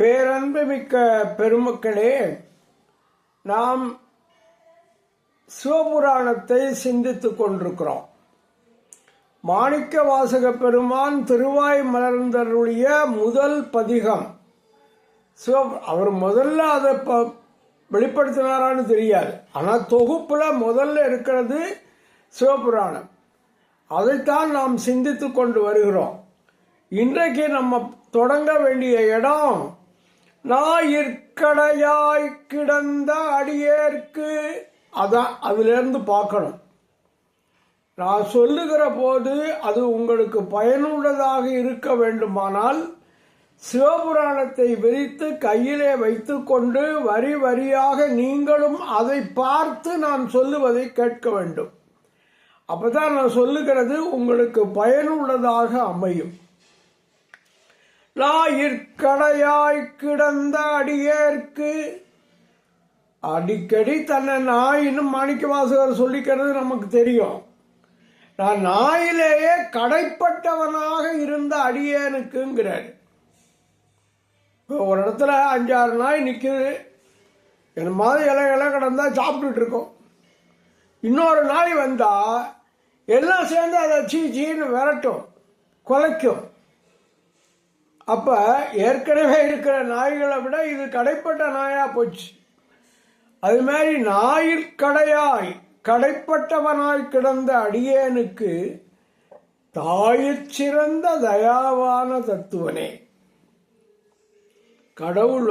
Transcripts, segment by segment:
பேரன்புமிக்க பெருமக்களே, நாம் சிவபுராணத்தை சிந்தித்துக் கொண்டிருக்கிறோம். மாணிக்க வாசக பெருமான் திருவாய் மலர்ந்தருடைய முதல் பதிகம். அவர் முதல்ல அதை வெளிப்படுத்தினாரான்னு தெரியாது, ஆனால் தொகுப்புல முதல்ல இருக்கிறது சிவபுராணம். அதைத்தான் நாம் சிந்தித்துக் கொண்டு வருகிறோம். இன்றைக்கு நம்ம தொடங்க வேண்டிய இடம், ஞாயிற்கடையாய் கிடந்த அடியேற்கு. அதான் அதிலிருந்து பார்க்கணும். நான் சொல்லுகிற போது அது உங்களுக்கு பயனுள்ளதாக இருக்க வேண்டுமானால் சிவபுராணத்தை விரித்து கையிலே வைத்து கொண்டு வரி வரியாக நீங்களும் அதை பார்த்து நான் சொல்லுவதை கேட்க வேண்டும். அப்பதான் நான் சொல்லுகிறது உங்களுக்கு பயனுள்ளதாக அமையும். ஞாயிற்கடையாய் கிடந்த அடியேற்கு. அடிக்கடி தன்னை நாயின்னு மாணிக்க வாசகர் சொல்லிக்கிறது நமக்கு தெரியும். நான் நாயிலேயே கடைப்பட்டவனாக இருந்த அடியேனுக்குங்கிறார். ஒரு இடத்துல 5-6 நாய் நிற்குது, என்ன மாதிரி இலை கிடந்தா சாப்பிட்டுட்டு இருக்கோம். இன்னொரு நாய் வந்தா எல்லாம் சேர்ந்து அதை சீன்னு விரட்டும், குலைக்கும். அப்ப ஏற்கனவே இருக்கிற நாய்களை விட இது கடைப்பட்ட நாயா போச்சு. அது மாதிரி நாயிற்கடையாய் கடைப்பட்டவனாய் கிடந்த அடியேனுக்கு தாயிற் சிறந்த தயாவான தத்துவனே. கடவுள்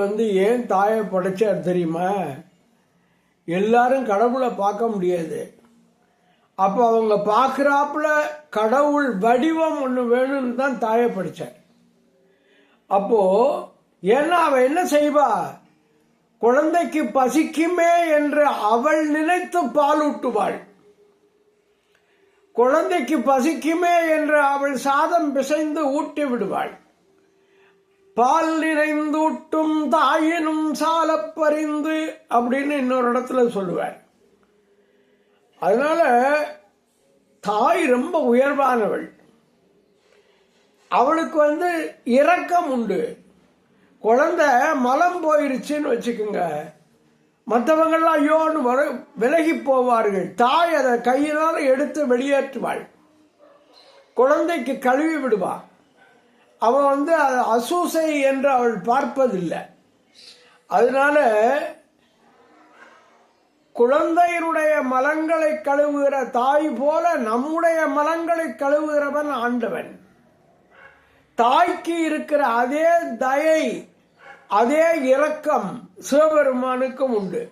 ஏன் தாயை படைச்சார் தெரியுமா? எல்லாரும் கடவுளை பார்க்க முடியாது. அப்ப அவங்க பார்க்கிறாப்புல கடவுள் வடிவம் ஒன்று வேணும்னு தான் தாயை படைச்சார். அப்போ ஏன்னா அவ என்ன செய்வா? குழந்தைக்கு பசிக்குமே என்று அவள் நினைத்து பால் ஊட்டுவாள். குழந்தைக்கு பசிக்குமே என்று அவள் சாதம் பிசைந்து ஊட்டி விடுவாள். பால் நிறைந்தூட்டும் தாயினும் சாலப் பறிந்து அப்படின்னு இன்னொரு இடத்துல சொல்லுவாள். அதனால தாய் ரொம்ப உயர்வானவள். அவளுக்கு இரக்கம் உண்டு. குழந்தை மலம் போயிருச்சுன்னு வச்சுக்கோங்க, மற்றவங்கெல்லாம் ஐயோன்னு விலகி போவார்கள். தாய் அதை கையினால் எடுத்து வெளியேற்றுவாள், குழந்தைக்கு கழுவி விடுவா. அவன் அசூசை என்று அவள் பார்ப்பதில்லை. அதனால குழந்தையினுடைய மலங்களை கழுவுகிற தாய் போல நம்முடைய மலங்களை கழுவுகிறவன் ஆண்டவன். தாய்க்கு இருக்கிற அதே தயை, அதே இரக்கம் சிவபெருமானுக்கும் உண்டு.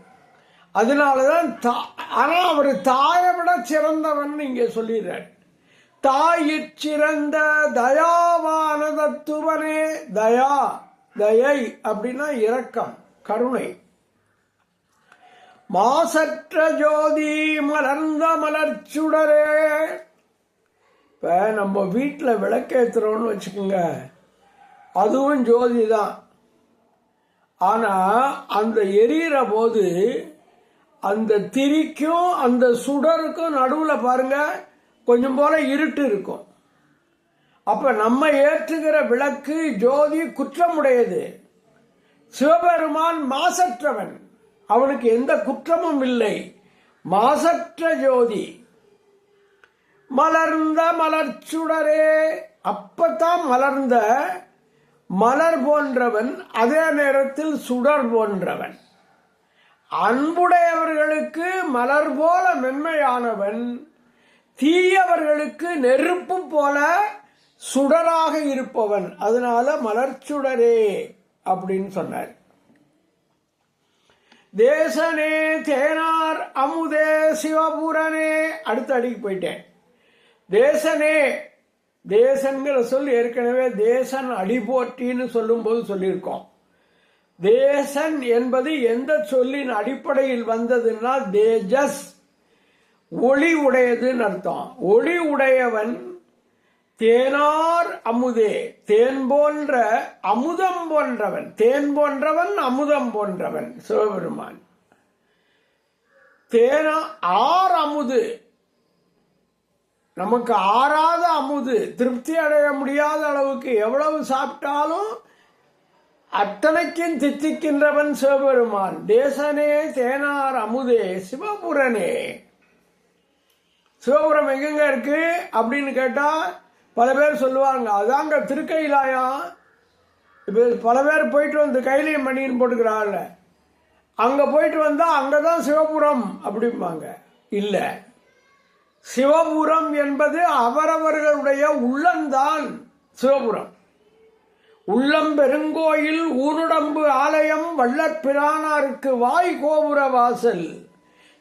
அதனாலதான் ஆனா அவர் தாயை விட சிறந்தவன் இங்கே சொல்லிடுறார். தாயிற் சிறந்த தயாவான தத்துவனே. தயா, தயை அப்படின்னா இரக்கம், கருணை. மாசற்ற ஜோதி மலர்ந்த மலர்ச்சுடரே. இப்ப நம்ம வீட்டில் விளக்கேற்றுறோம்னு வச்சுக்கோங்க, அதுவும் ஜோதி தான். ஆனா அந்த எரியிற போது அந்த திரிக்கும் அந்த சுடருக்கும் நடுவில் பாருங்க கொஞ்சம் போல இருட்டு இருக்கும். அப்ப நம்ம ஏற்றுகிற விளக்கு ஜோதி குற்றமுடையது. சிவபெருமான் மாசற்றவன், அவனுக்கு எந்த குற்றமும் இல்லை. மாசற்ற ஜோதி மலர்ந்த மலர்ச்சுடரே. அப்பத்தான் மலர்ந்த மலர் போன்றவன், அதே நேரத்தில் சுடர் போன்றவன். அன்புடையவர்களுக்கு மலர் போல மென்மையானவன், தீயவர்களுக்கு நெருப்பு போல சுடராக இருப்பவன். அதனால மலர்ச்சுடரே அப்படின்னு சொன்னார். தேசனே தேனார் அமுதே சிவபுரனே. அடுத்த அடிக்கு போயிட்டேன். தேசனே, தேசன்கிற சொல் ஏற்கனவே தேசன் அடிபோற்றின்னு சொல்லும் போது சொல்லியிருக்கோம். தேசன் என்பது எந்த சொல்லின் அடிப்படையில் வந்ததுன்னா தேஜஸ், ஒளி உடையதுன்னு அர்த்தம். ஒளி உடையவன். தேனார் அமுதே, தேன் போன்ற அமுதம் போன்றவன். தேன் போன்றவன், அமுதம் போன்றவன் சிவபெருமான். தேனா ஆர் அமுது, நமக்கு ஆறாத அமுது, திருப்தி அடைய முடியாத அளவுக்கு எவ்வளவு சாப்பிட்டாலும் அத்தனைக்கும் தித்திக்கின்றவன் சிவபெருமான். தேசனே தேனார் அமுதே சிவபுரனே. சிவபுரம் எங்கெங்க இருக்கு அப்படின்னு கேட்டா பல பேர் சொல்லுவாங்க, அதாங்க திருக்கையிலாயம். இப்போ பல பேர் போயிட்டு வந்து கையிலையும் மணின்னு போட்டுக்கிறாள், அங்க போயிட்டு வந்தா அங்கதான் சிவபுரம் அப்படிம்பாங்க. இல்லை, சிவபுரம் என்பது அவரவர்களுடைய உள்ளம்தான் சிவபுரம். உள்ளம் பெருங்கோயில் ஊனுடம்பு ஆலயம் வள்ளற் பிரானாருக்கு வாய் கோபுர வாசல்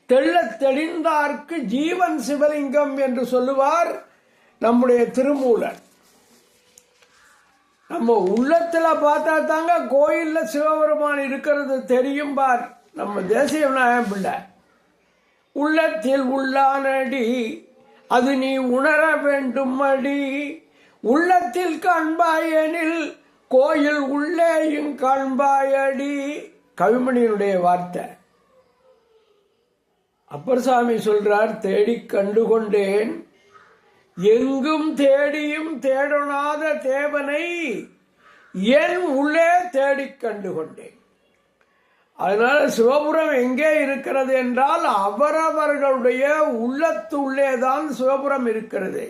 தெள்ளத் தெளிந்தார்க்கு ஜீவன் சிவலிங்கம் என்று சொல்லுவார் நம்முடைய திருமூலர். நம்ம உள்ளத்துல பார்த்தா தாங்க கோயில்ல சிவபெருமான் இருக்கிறது தெரியும். பார், நம்ம தேசிய விநாயகர் பிள்ளை உள்ளத்தில் உள்ளானடி அது நீ உணர வேண்டும் அடி, உள்ளத்தில் காண்பாயனில் கோயில் உள்ளேயும் காண்பாயடி. கவிமணியினுடைய வார்த்தை. அப்பர் சாமி சொல்றார், தேடிக் கண்டுகொண்டேன் எங்கும் தேடியும் தேடனாத தேவனை என் உள்ளே தேடிக் கண்டுகொண்டேன். அதனால சிவபுரம் எங்கே இருக்கிறது என்றால் அவரவர்களுடைய உள்ளத்துள்ளேதான் சிவபுரம் இருக்கிறது.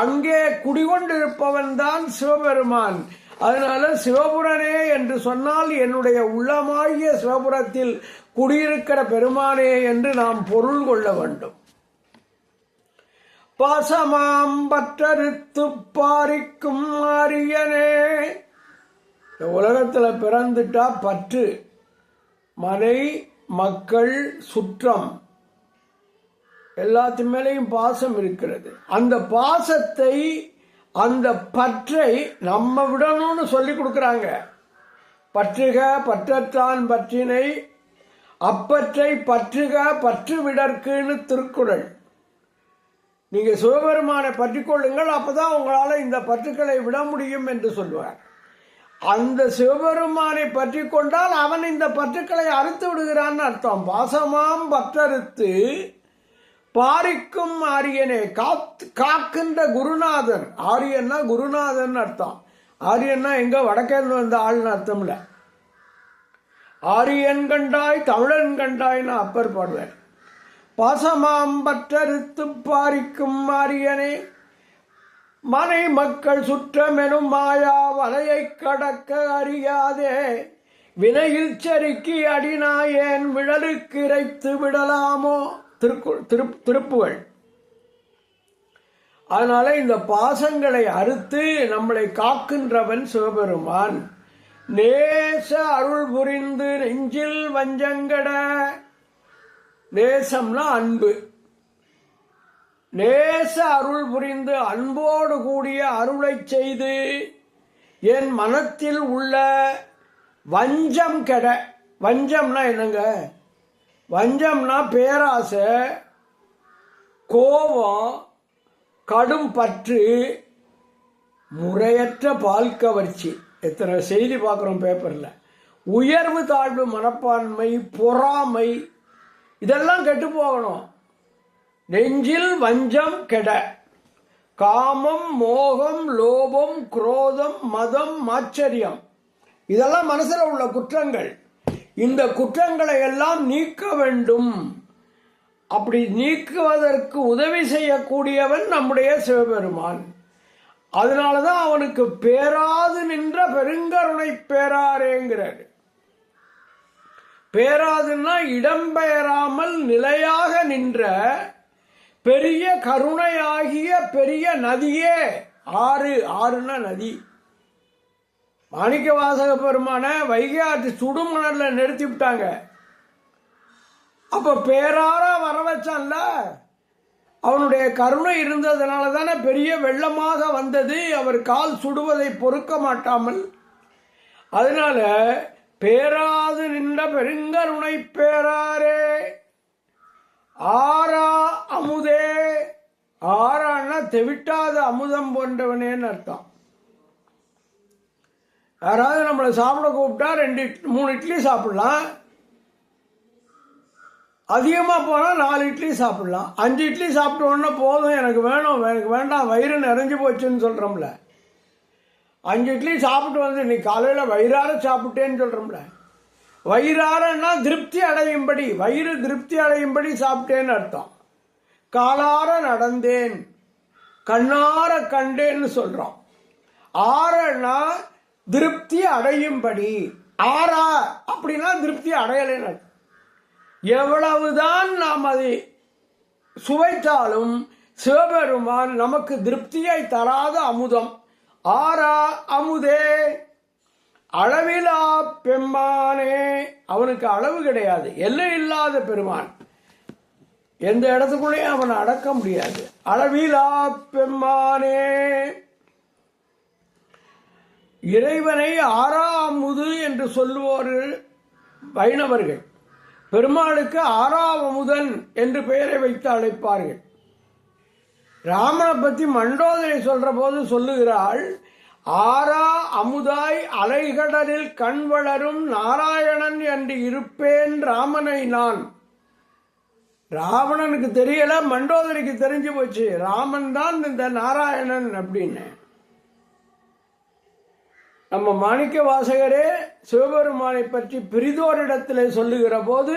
அங்கே குடிகொண்டிருப்பவன் தான் சிவபெருமான். அதனால சிவபுரனே என்று சொன்னால் என்னுடைய உள்ளமாகிய சிவபுரத்தில் குடியிருக்கிற பெருமானே என்று நாம் பொருள் கொள்ள வேண்டும். பாசமாம் பற்றறுத்து பாரிக்கும் அரியனே. உலகத்துல பிறந்துட்டா பற்று, மனை, மக்கள், சுற்றம் எல்லாத்து மேலேயும் பாசம் இருக்கிறது. அந்த பாசத்தை, அந்த பற்றை நம்ம விடணும்னு சொல்லி கொடுக்குறாங்க. பற்றுக பற்றற்றான் பற்றினை அப்பற்றை பற்றுக பற்று விடற்குன்னு திருக்குறள். நீங்க சிவபெருமானை பற்றி கொள்ளுங்கள், அப்பதான் உங்களால இந்த பற்றுக்களை விட முடியும் என்று சொல்லுவார். அந்த சிவபெருமானை பற்றி கொண்டால் அவன் இந்த பற்றுக்களை அறுத்து விடுகிறான்னு அர்த்தம். பாசமாம் பற்றறுத்து பாரிக்கும் ஆரியனே, காக்கின்ற குருநாதன். ஆரியன்னா குருநாதன் அர்த்தம். ஆரியன்னா எங்க வடக்கேந்து வந்த ஆள்னு அர்த்தம் இல்ல. ஆரியன் கண்டாய் தமிழன் கண்டாய்னு அப்பர் பாடுவார். பாசமாம் பற்றறுத்து பாரிக்கும் ஆரியனே, மனை மக்கள் சுற்றமெனும் மாயா வலையை கடக்க அறியாதே, வினையில் செருக்கி அடிநாயேன் விழலுக்கு இறைத்து விடலாமோ. திருப்புகள். அதனால இந்த பாசங்களை அறுத்து நம்மளை காக்கின்றவன் சிவபெருமான். நேச அருள் புரிந்து நெஞ்சில் வஞ்சங்கட. நேசம்னா அன்பு. நேச அருள் புரிந்து அன்போடு கூடிய அருளை செய்து என் மனத்தில் உள்ள வஞ்சம் கெட. வஞ்சம்னா என்னங்க? வஞ்சம்னா பேராசை, கோபம், கடும் பற்று, முறையற்ற பால் கவர்ச்சி. எத்தனை செய்தி பார்க்குறோம் பேப்பர்ல. உயர்வு தாழ்வு மனப்பான்மை, பொறாமை, இதெல்லாம் கெட்டு போகணும். நெஞ்சில் வஞ்சம் கெட. காமம், மோகம், லோபம், குரோதம், மதம், ஆச்சரியம், இதெல்லாம் மனசுல உள்ள குற்றங்கள். இந்த குற்றங்களை எல்லாம் நீக்க வேண்டும். அப்படி நீக்குவதற்கு உதவி செய்யக்கூடியவன் நம்முடைய சிவபெருமான். அதனாலதான் அவனுக்கு பேராது நின்ற பெருங்கருணை பேராரேங்கிறார். பேராதுன்னா இடம்பெயராமல் நிலையாக நின்ற பெரிய கருணையாகிய பெரிய நதியே. ஆறுனா நதி. மாணிக்க வாசக பெருமான வைகை ஆற்று சுடுமணல்ல நிறுத்தி விட்டாங்க. அப்ப பேரார வர வச்சான்ல, அவனுடைய கருணை இருந்ததுனால தானே பெரிய வெள்ளமாக வந்தது. அவர் கால் சுடுவதை பொறுக்க மாட்டாமல். அதனால பேராது நின்ற பெருங்கருணை பேராரே. ஆரா அமுதே. ஆறான்னா தெவிட்டாத அமுதம் போன்றவனேன்னு அர்த்தம். யாராவது நம்மளை சாப்பிட கூப்பிட்டா 2-3 இட்லி சாப்பிடலாம். அதிகமாக போனால் 4 இட்லி சாப்பிடலாம். 5 இட்லி சாப்பிட்ட உடனே போதும், எனக்கு வேணும், எனக்கு வேண்டாம், வயிறு நிறைஞ்சு போச்சுன்னு சொல்கிறோம்ல. 5 இட்லி சாப்பிட்டு வந்து இன்னைக்கு காலையில் வயிறார சாப்பிட்டேன்னு சொல்கிறோம்ல. வயிறாரன்னா திருப்தி அடையும்படி, வயிறு திருப்தி அடையும்படி சாப்பிட்டேன்னு அர்த்தம். காலார நடந்தேன், கண்ணார கண்டேன்னு சொல்கிறோம். ஆறன்னா திருப்தி அடையும்படி, ஆறா அப்படின்னா திருப்தி அடையலைன்னு அர்த்தம். எவ்வளவுதான் நாம் அதை சுவைத்தாலும் சிவபெருமான் நமக்கு திருப்தியை தராத அமுதம். ஆரா அமுதே அளவிலா பெம்மானே, அவனுக்கு அளவு கிடையாது, எல்லை இல்லாத பெருமான். எந்த இடத்துக்குள்ளேயும் அவனை அடக்க முடியாது. அளவிலா பெம்மானே, இறைவனை ஆறாமுது என்று சொல்லுவோர் வைணவர்கள். பெருமாளுக்கு ஆறாவமுதன் என்று பெயரை வைத்து அழைப்பார்கள். ராமனை பற்றி மண்டோதரை சொல்ற போது சொல்லுகிறாள், ஆரா அமுதாய் அலைகடலில் கண் வளரும் நாராயணன் என்று இருப்பேன் ராமனை நான். ராவணனுக்கு தெரியல, மண்டோதரிக்கு தெரிஞ்சு போச்சு, ராமன் தான் இந்த நாராயணன் அப்படின்னு. நம்ம மாணிக்க வாசகரே சிவபெருமானை பற்றி பிரிதோரிடத்தில் சொல்லுகிற போது,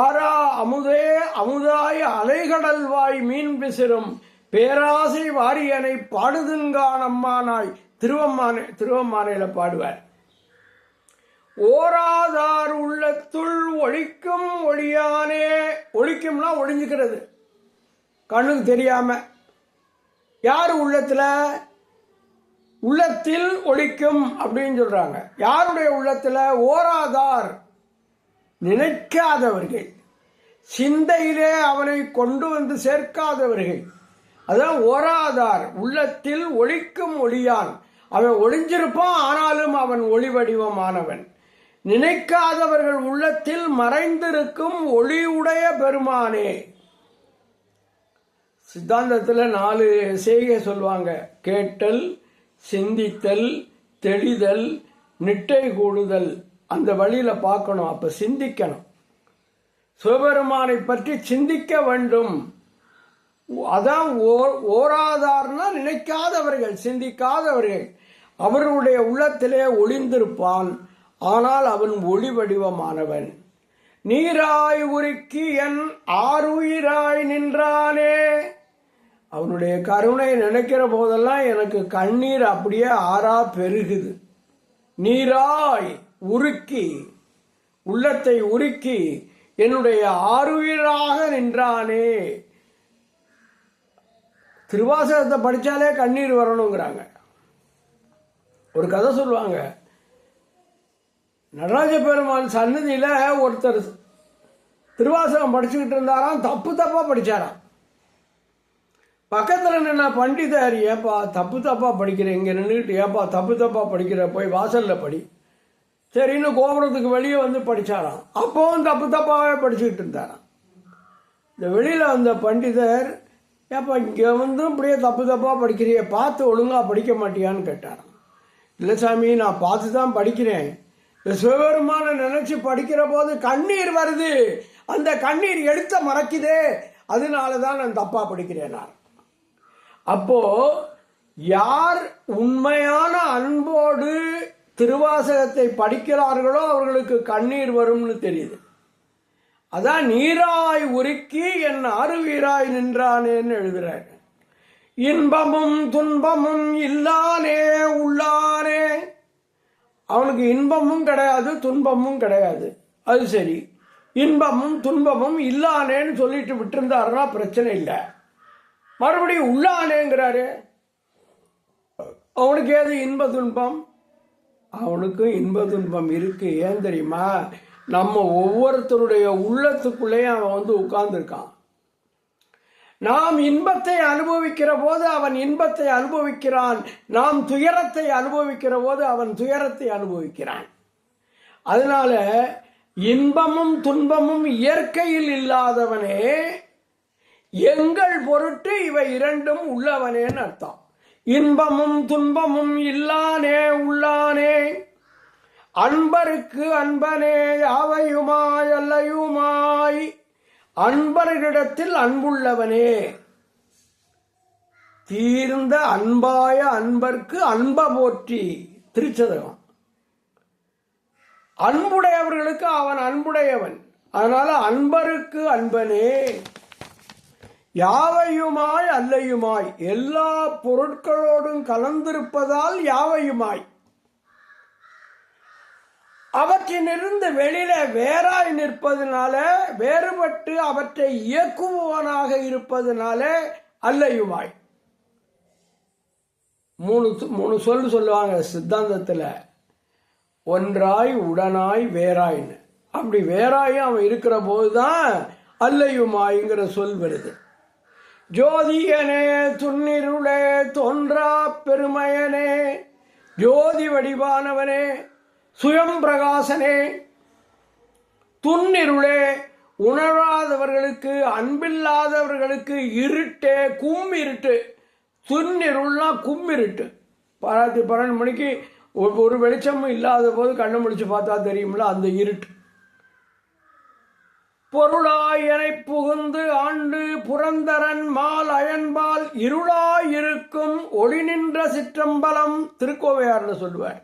ஆரா அமுதே அமுதாய் அலைகடல் வாய் மீன் விசிறும் பேராசை வாரியனை பாடுதுங்கானம்மானாய் திருவம்மானையில பாடுவார். ஓராதார் உள்ளத்துள் ஒழிக்கும் ஒளியானே, ஒழிக்கும்னா ஒளிஞ்சுக்கிறது, கண்ணுக்கு தெரியாம. யார் உள்ளத்தில் ஒழிக்கும் அப்படின்னு சொல்றாங்க. யாருடைய உள்ளத்துல? ஓராதார், நினைக்காதவர்கள், சிந்தையிலே அவனை கொண்டு வந்து சேர்க்காதவர்கள். அதான் ஓராதார், உள்ளத்தில் ஒழிக்கும் ஒளியான். அவன் ஒளிஞ்சிருப்பான், ஆனாலும் அவன் ஒளி வடிவமானவன். நினைக்காதவர்கள் உள்ளத்தில் மறைந்திருக்கும் ஒளியுடைய பெருமானே. சித்தாந்தத்தில் 4 செய்கை சொல்லுவாங்க: கேட்டல், சிந்தித்தல், தெளிதல், நிட்டை கூடுதல். அந்த வழியில பார்க்கணும், அப்ப சிந்திக்கணும். சிவபெருமானை பற்றி சிந்திக்க வேண்டும். அதான் ஓராதார்னா நினைக்காதவர்கள், சிந்திக்காதவர்கள். அவர்களுடைய உள்ளத்திலே ஒளிந்திருப்பான், ஆனால் அவன் ஒளி வடிவமானவன். நீராய் உருக்கி என் ஆறுயிராய் நின்றானே. அவனுடைய கருணை நினைக்கிற போதெல்லாம் எனக்கு கண்ணீர் அப்படியே ஆறா பெருகுது. நீராய் உருக்கி, உள்ளத்தை உருக்கி என்னுடைய ஆறுயிராக நின்றானே. திருவாசகத்தை படித்தாலே கண்ணீர் வரணுங்கிறாங்க. ஒரு கதை சொல்லுவாங்க, நடராஜ பெருமான் சன்னதியில் ஒருத்தர் திருவாசகம் படிச்சுக்கிட்டு இருந்தாராம், தப்பா படிச்சாராம். பக்கத்தில் நின்ன பண்டிதர், ஏப்பா தப்பா படிக்கிற, இங்கே நின்றுக்கிட்டு ஏப்பா தப்பா படிக்கிற, போய் வாசலில் படி. சரின்னு கோபுரத்துக்கு வெளியே வந்து படித்தாராம். அப்போவும் தப்பாவே படிச்சுக்கிட்டு இருந்தாராம். இந்த வெளியில் வந்த பண்டிதர், ஏப்பா இங்கே வந்து இப்படியே தப்பா படிக்கிறிய, பார்த்து ஒழுங்காக படிக்க மாட்டியான்னு கேட்டாராம். இல்லை சாமி, நான் பார்த்து தான் படிக்கிறேன். இந்த சிவபெருமானை நினைச்சு படிக்கிற போது கண்ணீர் வருது, அந்த கண்ணீர் எழுத்த மறக்குதே, அதனால தான் நான் தப்பா படிக்கிறேன். அப்போ யார் உண்மையான அன்போடு திருவாசகத்தை படிக்கிறார்களோ அவர்களுக்கு கண்ணீர் வரும்னு தெரியுது. அதான் நீராய் உருக்கி என் அருவீராய் நின்றானேன்னு எழுதுறாரு. இன்பமும் துன்பமும் இல்லானே உள்ளானே. அவனுக்கு இன்பமும் கிடையாது, துன்பமும் கிடையாது. அது சரி, இன்பமும் துன்பமும் இல்லானேன்னு சொல்லிட்டு விட்டுருந்தாருன்னா பிரச்சனை இல்லை. மறுபடியும் உள்ளானேங்கிறாரு. அவனுக்கு ஏது இன்ப துன்பம்? அவனுக்கும் இன்ப துன்பம் இருக்கு. ஏன் தெரியுமா? நம்ம ஒவ்வொருத்தருடைய உள்ளத்துக்குள்ளேயும் அவன் வந்து உட்கார்ந்துருக்கான். நாம் இன்பத்தை அனுபவிக்கிற போது அவன் இன்பத்தை அனுபவிக்கிறான், நாம் துயரத்தை அனுபவிக்கிற போது அவன் துயரத்தை அனுபவிக்கிறான். அதனால இன்பமும் துன்பமும் இயற்கையில் இல்லாதவனே, எங்கள் பொருட்டு இவை இரண்டும் உள்ளவனேன்னு அர்த்தம். இன்பமும் துன்பமும் இல்லானே உள்ளானே. அன்பருக்கு அன்பனே யாவையுமாய் அல்லையுமாய். அன்பர்களிடத்தில் அன்புள்ளவனே. தீர்ந்த அன்பாய அன்பர்க்கு அன்ப போற்றி. திருச்சதகம். அன்புடையவர்களுக்கு அவன் அன்புடையவன். அதனால அன்பருக்கு அன்பனே. யாவையுமாய் அல்லையுமாய், எல்லா பொருட்களோடும் கலந்திருப்பதால் யாவையுமாய், அவற்றிலிருந்து வெளியில வேறாய் நிற்பதனால, வேறுபட்டு அவற்றை இயக்குபவனாக இருப்பதனால அல்லையுமாய். மூணு சொல்லுவாங்க சித்தாந்தத்துல. ஒன்றாய், உடனாய், வேறாய்ன்னு. அப்படி வேறாயும் அவன் இருக்கிற போதுதான் அல்லையுமாய்ங்கிற சொல் வருது. ஜோதியனே துன்னிருளே தோன்றா பெருமையனே, ஜோதி வடிவானவனே, சுயம் பிரகாசனே, துன்னிருளே, உணராதவர்களுக்கு, அன்பில்லாதவர்களுக்கு இருட்டே, கும்மிருட்டு. துன்னிருள்னா கும்மிருட்டு. 12 மணிக்கு ஒரு வெளிச்சமும் இல்லாத போது கண்ணு முடிச்சு பார்த்தா தெரியுமில்ல, அந்த இருட்டு. பொருளாயனை புகுந்து ஆண்டு புரந்தரன் மால் அயன்பால் இருளாயிருக்கும் ஒளி நின்ற சிற்றம்பலம். திருக்கோவையார்னு சொல்லுவார்.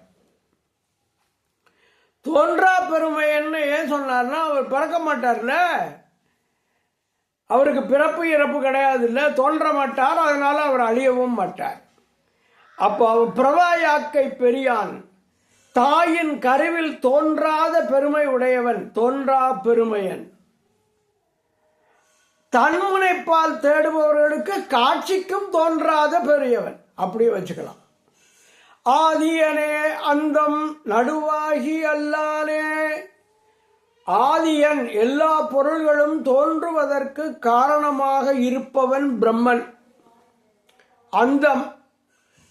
தோன்றா பெருமைன்னு ஏன் சொன்னார்னா, அவர் பிறக்க மாட்டார்ல, அவருக்கு பிறப்பு இறப்பு கிடையாது, இல்ல, தோன்ற மாட்டார். அதனால அவர் அழியவும் மாட்டார். அப்போ அவர் பிரவாயாக்கை பெரியான், தாயின் கருவில் தோன்றாத பெருமை உடையவன், தோன்றா பெருமையன். தன்முனைப்பால் தேடுபவர்களுக்கு காட்சிக்கும் தோன்றாத பெரியவன். அப்படியே வச்சுக்கலாம். ஆதியனே அந்தம் நடுவாகி அல்லானே. ஆதியன், எல்லா பொருள்களும் தோன்றுவதற்கு காரணமாக இருப்பவன் பிரம்மன். அந்தம்,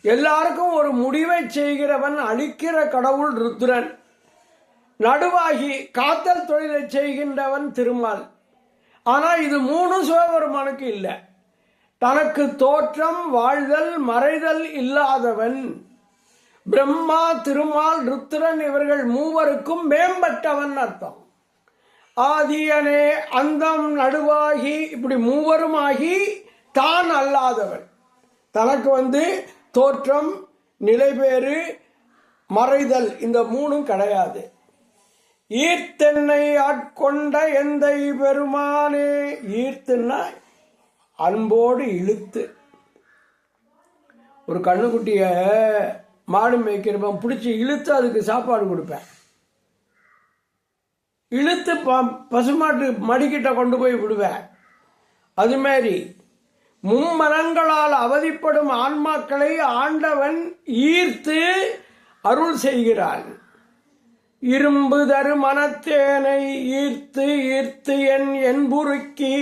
எல்லாருக்கும் ஒரு முடிவை செய்கிறவன், அழிக்கிற கடவுள் ருத்ரன். நடுவாகி, காத்தல் தொழிலை செய்கின்றவன் திருமால். ஆனா இது 3 சிவபெருமானுக்கு இல்லை. தனக்கு தோற்றம், வாழ்தல், மறைதல் இல்லாதவன் பிரம்மா, திருமால், ருத்ரன். இவர்கள் மூவருக்கும் மேம்பட்டவன் அர்த்தம். ஆதியனே அந்தம் நடுவாகி, இப்படி மூவருமாகி தான் அல்லாதவன். தனக்கு தோற்றம், நிலைபேறு, மறைதல், இந்த 3ம் கிடையாது. ஈர்த்தென்னை ஆட்கொண்ட எந்தை பெருமானே. ஈர்த்துன்னா அன்போடு இழுத்து. ஒரு கண்ணுக்குட்டிய மாடு மேய்க்கிறப்ப பிடிச்சி இழுத்து அதுக்கு சாப்பாடு கொடுப்பேன். இழுத்து பசுமாட்டு மடிக்கிட்ட கொண்டு போய் விடுவேன். அதுமாரி மும்மனங்களால் அவதிப்படும் ஆன்மாக்களை ஆண்டவன் ஈர்த்து அருள் செய்கிறான். இரும்பு தரு மனத்தேனை ஈர்த்து ஈர்த்து என் என்புருக்கி,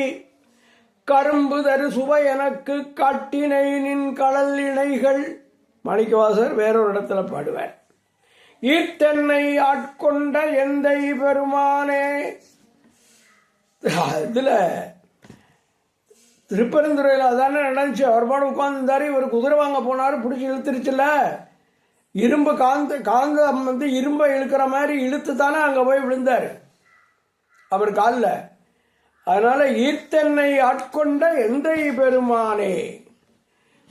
கரும்பு தரு சுவை எனக்கு காட்டினை நின் கடல் இணைகள். மாணிக்கவாசர் வேறொரு இடத்துல பாடுவார். ஈர்த்தென்னை ஆட்கொண்ட எந்தை பெருமானே. இதுல திருப்பெருந்துறையில் அதானே நடந்துச்சு. அவர் பாடு உட்கார்ந்துருந்தாரு, இவர் குதிரை வாங்க போனாரு, பிடிச்சி இழுத்துருச்சுல. இரும்பு காந்தம் இரும்பை இழுக்கிற மாதிரி இழுத்து தானே அங்க போய் விழுந்தாரு அவர் காலில். அதனால ஈர்த்தென்னை ஆட்கொண்ட எந்தை பெருமானே.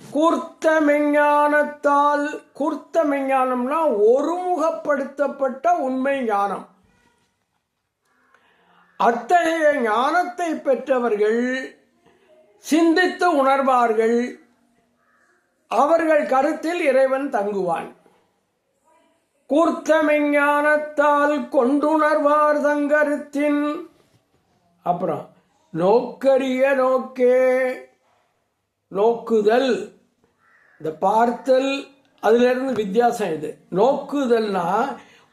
கூர்த்த மெஞ்ஞானத்தால், கூர்த்த மெஞ்ஞானம்னா ஒருமுகப்படுத்தப்பட்ட உண்மை ஞானம். அத்தகைய ஞானத்தை பெற்றவர்கள் சிந்தித்து உணர்வார்கள். அவர்கள் கருத்தில் இறைவன் தங்குவான். கூர்த்த மெஞ்ஞானத்தால் கொண்டுணர்வார் தங்கருத்தின். அப்புறம் நோக்கரிய நோக்கே. நோக்குதல், இந்த பார்த்தல், அதுல இருந்து வித்தியாசம் இது. நோக்குதல்னா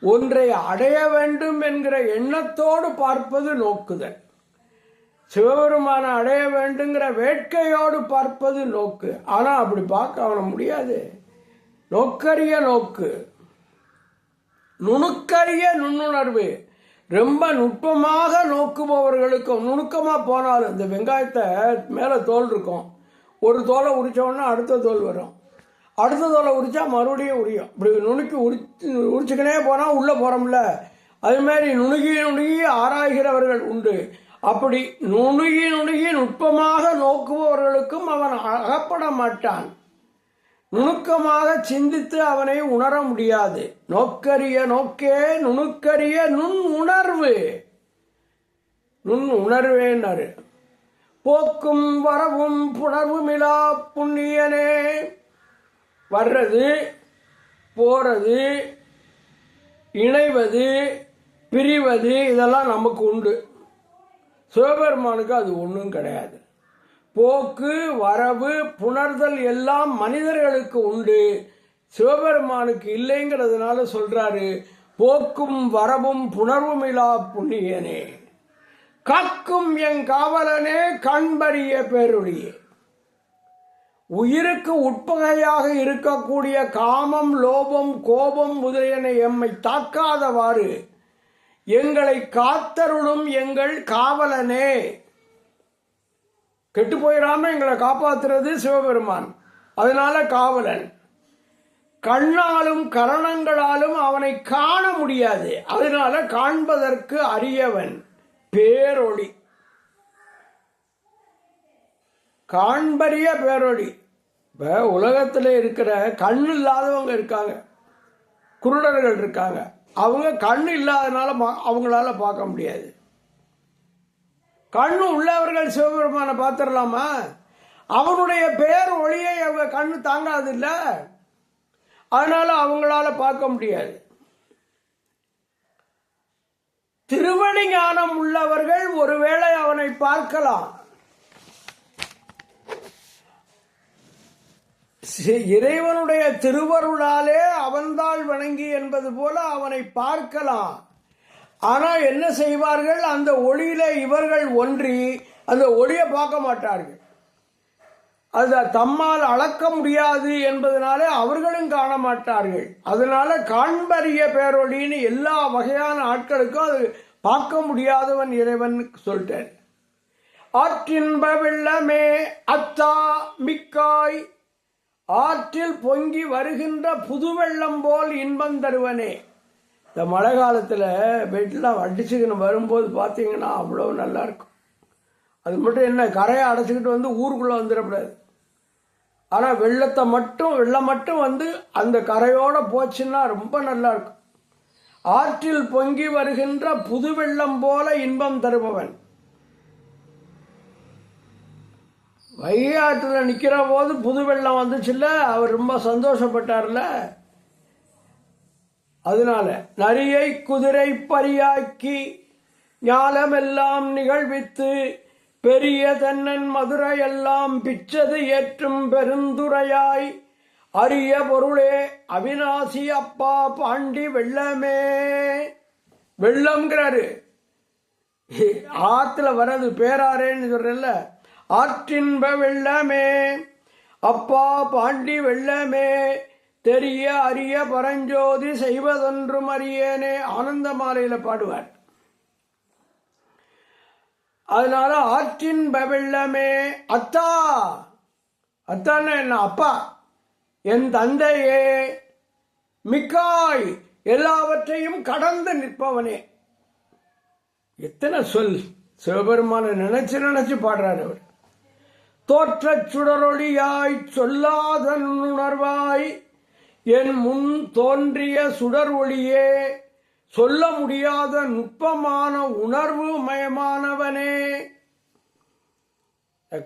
ஒன்றை அடைய வேண்டும் என்கிற எண்ணத்தோடு பார்ப்பது நோக்குதல். சிவபெருமான அடைய வேண்டுங்கிற வேட்கையோடு பார்ப்பது நோக்கு. ஆனா அப்படி பார்க்க அவன முடியாது. நோக்கரிய நோக்கு, நுணுக்கரிய நுண்ணுணர்வு. ரொம்ப நுட்பமாக நோக்குபவர்களுக்கும், நுணுக்கமா போனாலும், இந்த வெங்காயத்தை மேல தோல் இருக்கும், ஒரு தோலை உரிச்சோன்னா அடுத்த தோல் வரும், அடுத்த தோலை உரிச்சா மறுபடியும் உரியும். இப்படி நுணுக்கி உரிச்சுக்கினே போனா உள்ள போறோம்ல. அது மாதிரி நுணுகி நுணுகி ஆராய்கிறவர்கள் உண்டு. அப்படி நுணுகி நுணுகி நுட்பமாக நோக்குபவர்களுக்கும் அவன் அகப்பட மாட்டான். நுணுக்கமாக சிந்தித்து அவனை உணர முடியாது. நோக்கரிய நோக்கே நுணுக்கரிய நுண் உணர்வு. நுண் உணர்வேன்னாரு. போக்கும் வரவும் புணர்வுமிலா புண்ணியனே. வர்றது போறது இணைவது பிரிவது இதெல்லாம் நமக்கு உண்டு. சிவபெருமானுக்கு அது ஒன்றும் கிடையாது. போக்கு வரவு புணர்தல் எல்லாம் மனிதர்களுக்கு உண்டு, சிவபெருமானுக்கு இல்லைங்கிறதுனால சொல்றாரு, போக்கும் வரவும் புணர்வுமிலா புண்ணியனே, காக்கும் என் காவலனே, கண்பறிய பேரொழியே. உயிருக்கு உட்பகையாக இருக்கக்கூடிய காமம் லோபம் கோபம் முதலியன எம்மை தாக்காதவாறு எங்களை காத்தருளும் எங்கள் காவலனே. கெட்டு போயிடாம எங்களை காப்பாத்துறது சிவபெருமான், அதனால காவலன். கண்ணாலும் கரணங்களாலும் அவனை காண முடியாது, அதனால காண்பதற்கு அரியவன், பேரொளி. காண்பறிய பேரொளி. இப்ப உலகத்தில் இருக்கிற கண்ணு இல்லாதவங்க இருக்காங்க, குருடர்கள் இருக்காங்க. அவங்க கண்ணு இல்லாதனால அவங்களால பார்க்க முடியாது. கண்ணு உள்ளவர்கள் சிவபெருமானை பார்த்துடலாமா? அவனுடைய பேர் ஒளியை அவங்க கண்ணு தாங்காது இல்ல, அதனால அவங்களால பார்க்க முடியாது. திருவடி ஞானம் உள்ளவர்கள் ஒருவேளை அவனை பார்க்கலாம். இறைவனுடைய திருவருளாலே அவன்தாள் வணங்கி என்பது போல அவனை பார்க்கலாம். ஆனா என்ன செய்வார்கள்? அந்த ஒளியில இவர்கள் ஒன்றி அந்த ஒளியை பார்க்க மாட்டார்கள். அது தம்மால் அளக்க முடியாது என்பதனாலே அவர்களும் காண மாட்டார்கள். அதனால காண்பறிய பேரொழின்னு எல்லா வகையான ஆட்களுக்கும் அது பார்க்க முடியாதவன் இறைவன் சொல்லிட்டேன். ஆற்றின்ப வெள்ளமே அத்தா மிக்காய், ஆற்றில் பொங்கி வருகின்ற புது வெள்ளம் போல் இன்பம் தருவனே. இந்த மழை காலத்தில் வெள்ளம் அடிச்சுக்கின்னு வரும்போது பார்த்தீங்கன்னா அவ்வளோ நல்லா இருக்கும். அது மட்டும் என்ன, கரையை அடைச்சிக்கிட்டு வந்து ஊருக்குள்ளே வந்துடக்கூடாது. ஆனால் வெள்ளம் மட்டும் வந்து அந்த கரையோட போச்சுன்னா ரொம்ப நல்லா இருக்கும். ஆற்றில் பொங்கி வருகின்ற புது வெள்ளம் போல இன்பம் தருபவன். வைகாட்டில் நிற்கிற போது புது வெள்ளம் வந்துச்சுல்ல, அவர் ரொம்ப சந்தோஷப்பட்டார்ல. அதனால நரியை குதிரை பரியாக்கி ஞானமெல்லாம் நிகழ்வித்து பெரிய தென்னன் மதுரை எல்லாம் பிச்சது ஏற்றும் பெருந்துரையாய் அரிய பொருளே அவிநாசி அப்பா பாண்டி வெள்ளமே. வெள்ளம்ங்கிறாரு, ஆத்துல வர்றது பேராரேன்னு சொல்றல. ஆற்றின்ப வெள்ளமே அப்பா பாண்டி வெள்ளமே, தெரிய அரிய பரஞ்சோதி செய்வதொன்றும் அறியேனே. ஆனந்த மாலையில பாடுவார். அதனால ஆற்றின்ப வெள்ளமே அத்தா, அத்தான்னு என்ன, அப்பா என் தந்தையே, மிக்காய் எல்லாவற்றையும் கடந்து நிற்பவனே. எத்தனை சொல் சிவபெருமான நினைச்சு நினைச்சு பாடுறாரு அவர். தோற்ற சுடரொளியாய் சொல்லாத உணர்வாய் என் முன் தோன்றிய சுடர் ஒளியே, சொல்ல முடியாத நுட்பமான உணர்வு மயமானவனே.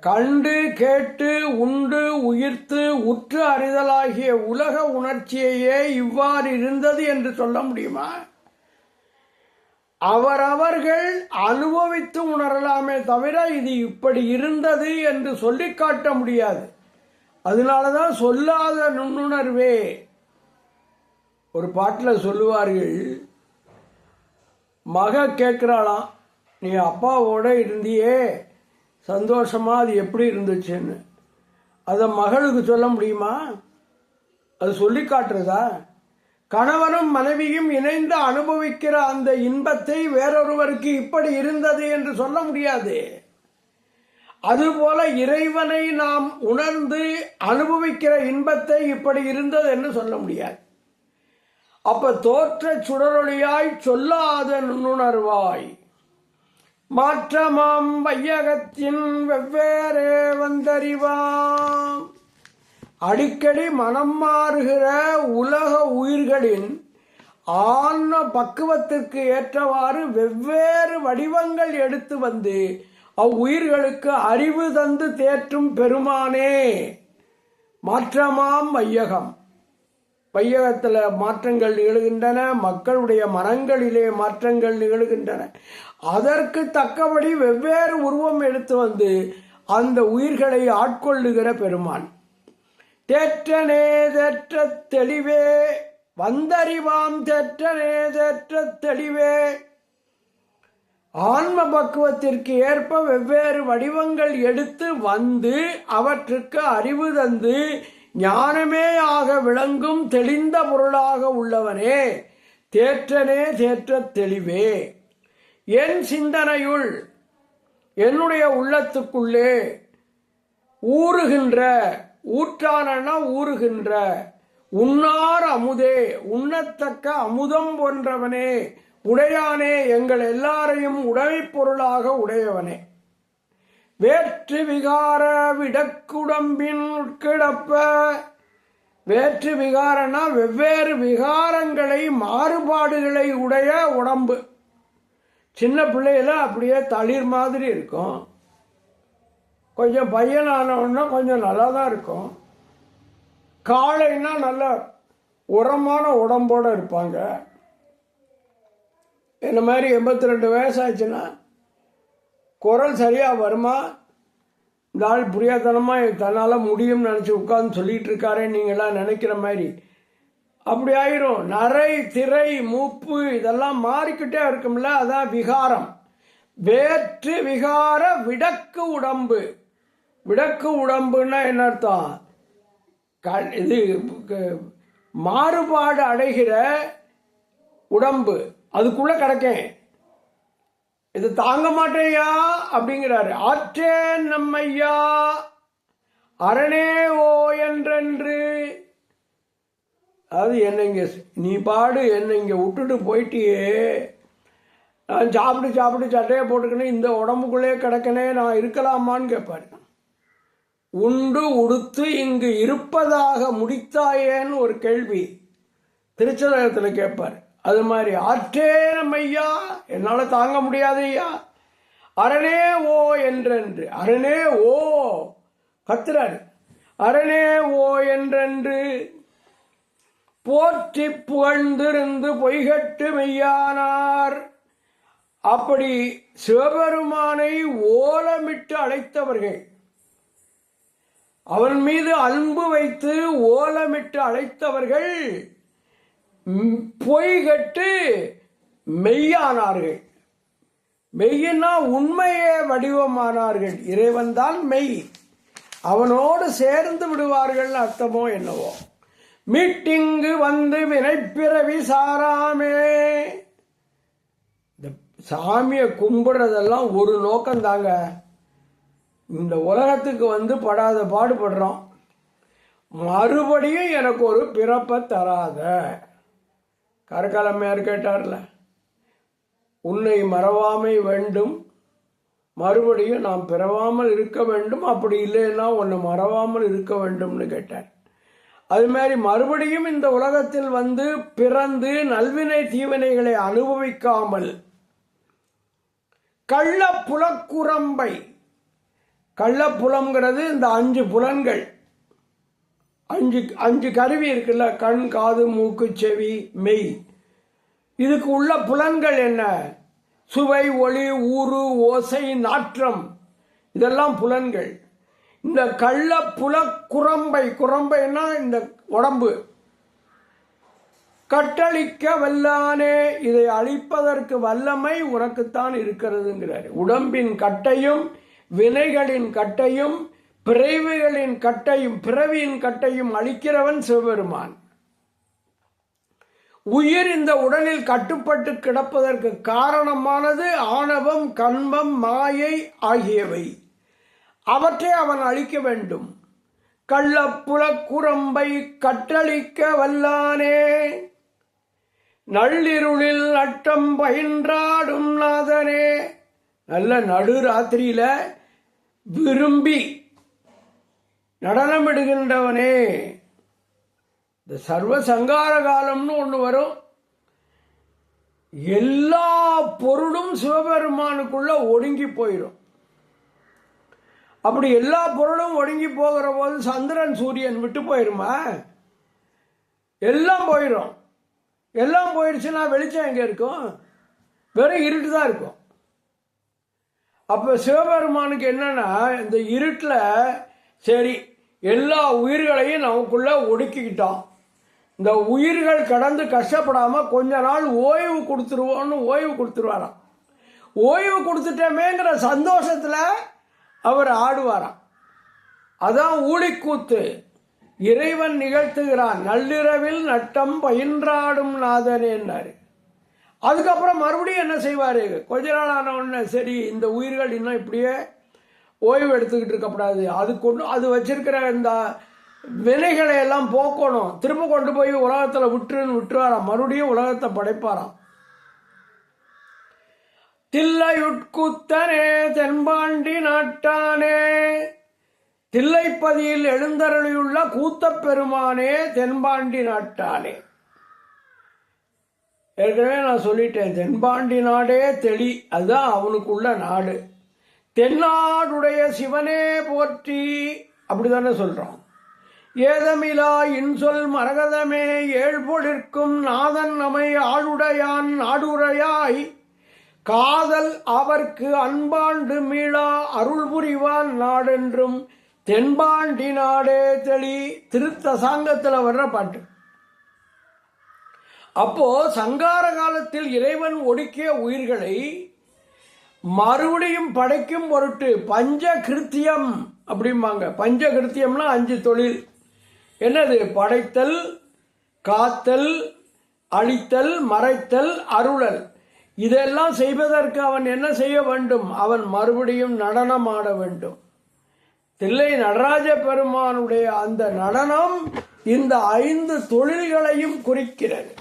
கண்டு கேட்டு உண்டு உயிர்த்து உற்று அறிதலாகிய உலக உணர்ச்சியையே இவ்வாறு இருந்தது என்று சொல்ல முடியுமா? அவரவர்கள் அனுபவித்து உணரலாமே தவிர இது இப்படி இருந்தது என்று சொல்லி காட்ட முடியாது. அதனாலதான் சொல்லாத நுண்ணுணர்வே. ஒரு பாட்டில் சொல்லுவார்கள், மக கேட்கிறாளாம், நீ அப்பாவோட இருந்தியே சந்தோஷமா, அது எப்படி இருந்துச்சுன்னு. அதை மகளுக்கு சொல்ல முடியுமா? அது சொல்லி காட்டுறதா? கணவனும் மனைவியும் இணைந்து அனுபவிக்கிற அந்த இன்பத்தை வேறொருவருக்கு இப்படி இருந்தது என்று சொல்ல முடியாது. அதுபோல இறைவனை நாம் உணர்ந்து அனுபவிக்கிற இன்பத்தை இப்படி இருந்தது என்று சொல்ல முடியாது. அப்ப தோற்ற சுடரொளியாய் சொல்லாத நுண்ணுணர்வாய் மாற்றமாம் வையகத்தின் வெவ்வேறே வந்தறிவாம். அடிக்கடி மனம் மாறுகிற உலக உயிர்களின் ஆன்ம பக்குவத்திற்கு ஏற்றவாறு வெவ்வேறு வடிவங்கள் எடுத்து வந்து அவ்வுயிர்களுக்கு அறிவு தந்து தேற்றும் பெருமானே. மாற்றமாம் வையகம், வையகத்தில் மாற்றங்கள் நிகழ்கின்றன, மக்களுடைய மனங்களிலே மாற்றங்கள் நிகழ்கின்றன. அதற்கு தக்கபடி வெவ்வேறு உருவம் எடுத்து வந்து அந்த உயிர்களை ஆட்கொள்ளுகிற பெருமான். தேற்றனே தேற்ற தெளிவே வந்தறிவாம், தேற்றனே தேற்ற தெளிவே. ஆன்ம பக்குவத்திற்கு ஏற்ப வெவ்வேறு வடிவங்கள் எடுத்து வந்து அவற்றுக்கு அறிவு தந்து ஞானமே ஆக விளங்கும் தெளிந்த பொருளாக உள்ளவனே. தேற்றனே தேற்ற தெளிவே. என் சிந்தனையுள், என்னுடைய உள்ளத்துக்குள்ளே ஊறுகின்ற, ஊற்றான ஊறுகின்ற உண்ணார் அமுதே, உண்ணத்தக்க அமுதம் போன்றவனே, உடையானே, எங்கள் எல்லாரையும் உடைமைப் பொருளாக உடையவனே. வேற்று விகார விடக்குடம்பின் உட்கிடப்ப. வேற்று விகாரனா வெவ்வேறு விகாரங்களை, மாறுபாடுகளை உடைய உடம்பு. சின்ன பிள்ளையில அப்படியே தளிர் மாதிரி இருக்கும், கொஞ்சம் பையனானவன்னா கொஞ்சம் நல்லா தான் இருக்கும். காளைன்னா நல்ல உரமான உடம்போடு இருப்பாங்க. என்ன மாதிரி 82 வயசாச்சுன்னா குரல் சரியாக வருமா? இந்த ஆள் புரியாதனமாக தன்னால் முடியும்னு நினச்சி உட்கார்ந்து சொல்லிகிட்டு இருக்காரே நீங்களாம் நினைக்கிற மாதிரி அப்படி ஆயிரும். நரை, திரை, மூப்பு இதெல்லாம் மாறிக்கிட்டே இருக்கும்ல, அதான் விகாரம். வேற்று விகார விடக்கு உடம்பு. விடக்கு உடம்புன்னா என்ன அர்த்தம்? இது மாறுபாடு அடைகிற உடம்பு, அதுக்குள்ள கிடக்கேன், இது தாங்க மாட்டேயா அப்படிங்கிறாரு. ஆற்றேன் நம்மையா அரணே ஓ என்றென்று. அது என்ன இங்க நீ பாடு, என்னை இங்க விட்டுட்டு போயிட்டியே, நான் சாப்பிட்டு சட்டையை போட்டுக்கணும், இந்த உடம்புக்குள்ளே கிடக்கனே, நான் இருக்கலாமான்னு கேட்பாரு. உண்டு உடுத்து இங்கு இருப்பதாக முடித்தாயேன்னு ஒரு கேள்வி திருச்சதகத்தில் கேட்பார். அது மாதிரி ஆற்றேனம் ஐயா, என்னால் தாங்க முடியாது ஐயா, அரணே ஓ என்றென்று. அரணே ஓ கத்துறாரு. அரணே ஓ என்றென்று போற்றி புகழ்ந்திருந்து பொய்கட்டு மெய்யானார். அப்படி சிவபெருமானை ஓலமிட்டு அழைத்தவர்கள், அவன் மீது அன்பு வைத்து ஓலமிட்டு அழைத்தவர்கள் பொய்கட்டு மெய்யானார்கள். மெய்யினா உண்மையே வடிவமானார்கள். இறைவன் தான் மெய், அவனோடு சேர்ந்து விடுவார்கள் அர்த்தமோ என்னவோ. மீட்டிங்கு வந்து வினைப்பிறவி சாராமே. இந்த சாமியை கும்பிடுறதெல்லாம் ஒரு நோக்கம் தாங்க. இந்த உலகத்துக்கு வந்து படாத பாடுபடுறோம், மறுபடியும் எனக்கு ஒரு பிறப்பை தராத. கரகாலமையார் கேட்டார்ல, உன்னை மறவாமை வேண்டும், மறுபடியும் நாம் பிறவாமல் இருக்க வேண்டும், அப்படி இல்லைன்னா உன்னை மறவாமல் இருக்க வேண்டும்னு கேட்டார். அது மாதிரி மறுபடியும் இந்த உலகத்தில் வந்து பிறந்து நல்வினை தீவினைகளை அனுபவிக்காமல் கள்ள புலக்குரம்பை, கள்ளப்புலம்ங்கிறது இந்த 5 புலன்கள், 5 கருவி இருக்குல்ல, கண், காது, மூக்கு, செவி, மெய். இதுக்கு உள்ள புலன்கள் என்ன? சுவை, ஒளி, ஊறு, ஓசை, நாற்றம், இதெல்லாம் புலன்கள். இந்த கள்ள புல குரம்பை, குரம்பைன்னா இந்த உடம்பு, கட்டளிக்க வல்லானே, இதை அழிப்பதற்கு வல்லமை உனக்குத்தான் இருக்கிறதுங்கிறார். உடம்பின் கட்டையும் வினைகளின் கட்டையும் பிறவிகளின் கட்டையும் பிறவியின் கட்டையும் அழிக்கிறவன் சிவபெருமான். உயிர் இந்த உடலில் கட்டுப்பட்டு கிடப்பதற்கு காரணமானது ஆணவம், கண்மம், மாயை ஆகியவை. அவற்றை அவன் அழிக்க வேண்டும். கள்ளப்புல குரம்பை கட்டளிக்க வல்லானே. நள்ளிருளில் அட்டம் பயின்றாடும் நாதனே. நல்ல நடு ராத்திரியில விரும்பி நடனமிடுகின்றவனே. இந்த சர்வ சங்கார காலம்னு ஒன்று வரும். எல்லா பொருளும் சிவபெருமானுக்குள்ள ஒடுங்கி போயிடும். அப்படி எல்லா பொருளும் ஒடுங்கி போகிற போது சந்திரன் சூரியன் விட்டு போயிருமா? எல்லாம் போயிடும். எல்லாம் போயிடுச்சுன்னா வெளிச்சம் எங்கே இருக்கும்? வெறும் இருட்டு தான் இருக்கும். அப்போ சிவபெருமானுக்கு என்னன்னா, இந்த இருட்டில் சரி எல்லா உயிர்களையும் நமக்குள்ள ஒடுக்கிக்கிட்டோம், இந்த உயிர்கள் கடந்து கஷ்டப்படாமல் கொஞ்ச நாள் ஓய்வு கொடுத்துருவோன்னு ஓய்வு கொடுத்துருவாராம். ஓய்வு கொடுத்துட்டமேங்கிற சந்தோஷத்தில் அவர் ஆடுவாராம். அதான் ஊழிக்கூத்து. இறைவன் நிகழ்த்துகிறான். நள்ளிரவில் நட்டம் பயின்றாடும் நாதனேன்னாரு. அதுக்கப்புறம் மறுபடியும் என்ன செய்வார்? கொஞ்ச நாள் ஆன உடனே சரி இந்த உயிர்கள் இன்னும் இப்படியே ஓய்வு எடுத்துக்கிட்டு இருக்கக்கூடாது, அது வச்சிருக்கிற இந்த வினைகளை எல்லாம் போக்கணும், திரும்ப கொண்டு போய் உலகத்தில் விட்டுருவாராம். மறுபடியும் உலகத்தை படைப்பாராம். தில்லையுட்குத்தனே தென்பாண்டி நாட்டானே, தில்லைப்பதியில் எழுந்தருளியுள்ள கூத்தப் பெருமானே தென்பாண்டி நாட்டானே. ஏற்கனவே நான் சொல்லிட்டேன், தென்பாண்டி நாடே தெளி, அதுதான் அவனுக்குள்ள நாடு. தென்னாடுடைய சிவனே போற்றி, அப்படிதானே சொல்றோம். ஏதமிலா இன்சொல் மரகதமே ஏழ்பொழிற்கும் நாதன் நமை ஆளுடையான் நாடுரையாய், காதல் அவர்க்கு அன்பாண்டு மீளா அருள் புரிவான் நாடென்றும் தென்பாண்டி நாடே தெளி. திருத்தசாங்கத்தில் வர்ற பாட்டு. அப்போ சங்கார காலத்தில் இறைவன் ஒடுக்கிய உயிர்களை மறுபடியும் படைக்கும் பொருட்டு பஞ்ச கிருத்தியம் அப்படிம்பாங்க. பஞ்ச கிருத்தியம்னா 5 தொழில். என்னது? படைத்தல், காத்தல், அழித்தல், மறைத்தல், அருளல். இதெல்லாம் செய்வதற்கு அவன் என்ன செய்ய வேண்டும்? அவன் மறுபடியும் நடனம் ஆட வேண்டும். தில்லை நடராஜ பெருமானுடைய அந்த நடனம் இந்த 5 தொழில்களையும் குறிக்கிறது.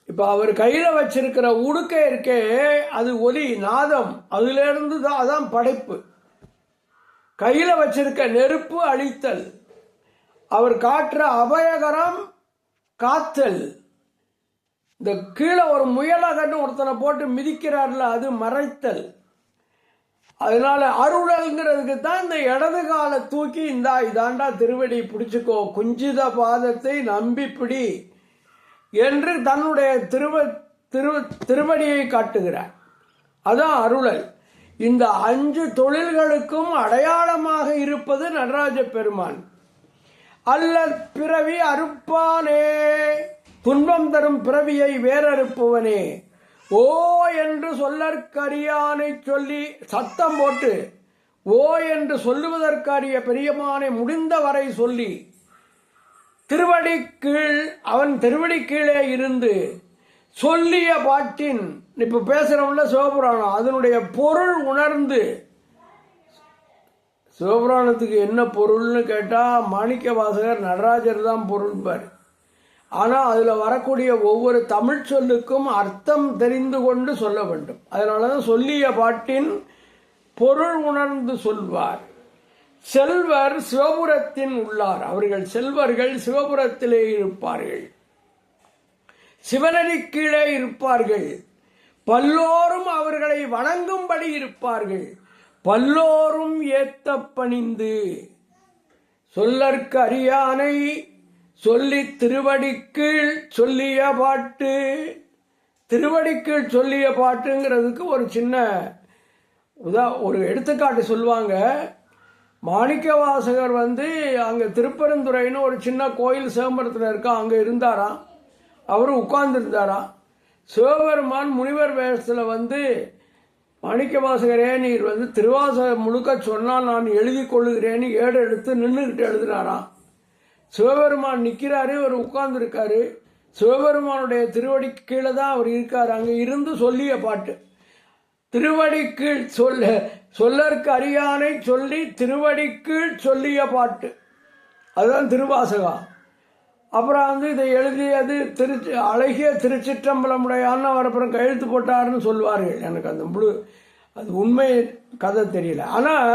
இப்ப அவர் கையில வச்சிருக்கிற உடுக்கை இருக்கே, அது ஒலி நாதம், அதுல இருந்து தான், அதான் படைப்பு. கையில வச்சிருக்க நெருப்பு அழித்தல், அவர் காட்டுற அபயகரம் காத்தல். இந்த கீழே ஒரு முயலகன்னு ஒருத்தனை போட்டு மிதிக்கிறார்ல, அது மறைத்தல். அதனால அருளல்ங்கிறதுக்கு தான் இந்த இடது காலை தூக்கி இதாண்டா திருவடி பிடிச்சுக்கோ, குஞ்சித பாதத்தை நம்பி பிடி என்று தன்னுடைய திருவடியை காட்டுகிறார். அதான் அருளல். இந்த 5 தொழில்களுக்கும் அடையாளமாக இருப்பது நடராஜ பெருமான். அல்லற் பிறவி அறுப்பானே, துன்பம் தரும் பிறவியை வேறறுப்பவனே, ஓ என்று சொல்லற்கரியானை சொல்லி சத்தம் போட்டு ஓ என்று சொல்லுவதற்கரிய பெரியமானை முடிந்தவரை சொல்லி திருவடி கீழ், அவன் திருவடி கீழே இருந்து சொல்லிய பாட்டின், இப்ப பேசுறோம்ல சிவபுராணம், அதனுடைய பொருள் உணர்ந்து. சிவபுராணத்துக்கு என்ன பொருள்னு கேட்டா மாணிக்க வாசகர் நடராஜர் தான் பொருள்பார். ஆனா அதுல வரக்கூடிய ஒவ்வொரு தமிழ் சொல்லுக்கும் அர்த்தம் தெரிந்து கொண்டு சொல்ல வேண்டும். அதனாலதான் சொல்லிய பாட்டின் பொருள் உணர்ந்து சொல்வார். செல்வர் சிவபுரத்தின் உள்ளார். அவர்கள் செல்வர்கள் சிவபுரத்திலே இருப்பார்கள், சிவனடி கீழே இருப்பார்கள். பல்லோரும் அவர்களை வணங்கும்படி இருப்பார்கள். பல்லோரும் ஏத்த பணிந்து சொல்லற்கு அரியானை சொல்லி திருவடிக்கீழ் சொல்லிய பாட்டு. திருவடிக்கீழ் சொல்லிய பாட்டுங்கிறதுக்கு ஒரு சின்ன ஒரு எடுத்துக்காட்டு சொல்லுவாங்க. மாணிக்க வாசகர் அங்கே திருப்பெருந்துறைன்னு ஒரு சின்ன கோயில் சிதம்பரத்தில் இருக்கா, அங்கே இருந்தாராம். அவர் உட்கார்ந்துருந்தாராம். சிவபெருமான் முனிவர் வேஷத்தில் மாணிக்க வாசகரே நீர் திருவாசகம் முழுக்க சொன்னால் நான் எழுதி கொள்ளுகிறேன்னு ஏடு எடுத்து நின்றுக்கிட்டு எழுதினாராம். சிவபெருமான் நிற்கிறாரு, அவர் உட்கார்ந்துருக்காரு. சிவபெருமானுடைய திருவடி கீழே தான் அவர் இருக்காரு. அங்கே இருந்து சொல்லிய பாட்டு திருவடி கீழ் சொல்லற்கு அரியானை சொல்லி திருவடி கீழ் சொல்லிய பாட்டு, அதுதான் திருவாசகம். அப்புறம் இதை எழுதியது அழகிய திருச்சிற்றம்பலமுடையான்னு அவர் அப்புறம் கையெழுத்து போட்டாருன்னு சொல்லுவார்கள். எனக்கு அந்த அது உண்மை கதை தெரியல. ஆனால்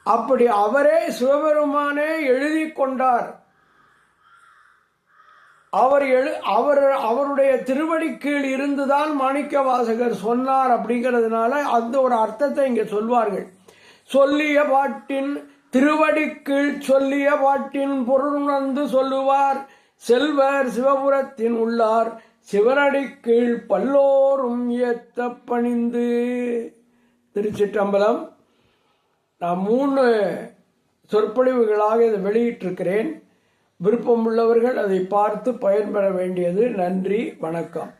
அப்படி அவரே சிவபெருமானே எழுதி கொண்டார். அவருடைய திருவடி கீழ் இருந்துதான் மாணிக்க வாசகர் சொன்னார் அப்படிங்கிறதுனால அந்த ஒரு அர்த்தத்தை இங்கே சொல்வார்கள். சொல்லிய பாட்டின் திருவடி கீழ் சொல்லிய பாட்டின் பொருளுணர்ந்து சொல்லுவார் செல்வர் சிவபுரத்தின் உள்ளார் சிவனடி கீழ் பல்லோரும் ஏத்த பணிந்து. திருச்சிற்றம்பலம். நான் 3 சொற்பொழிவுகளாக இதை வெளியிட்டிருக்கிறேன். விருப்பமுள்ளவர்கள் அதை பார்த்து பயன்பெற வேண்டியது. நன்றி, வணக்கம்.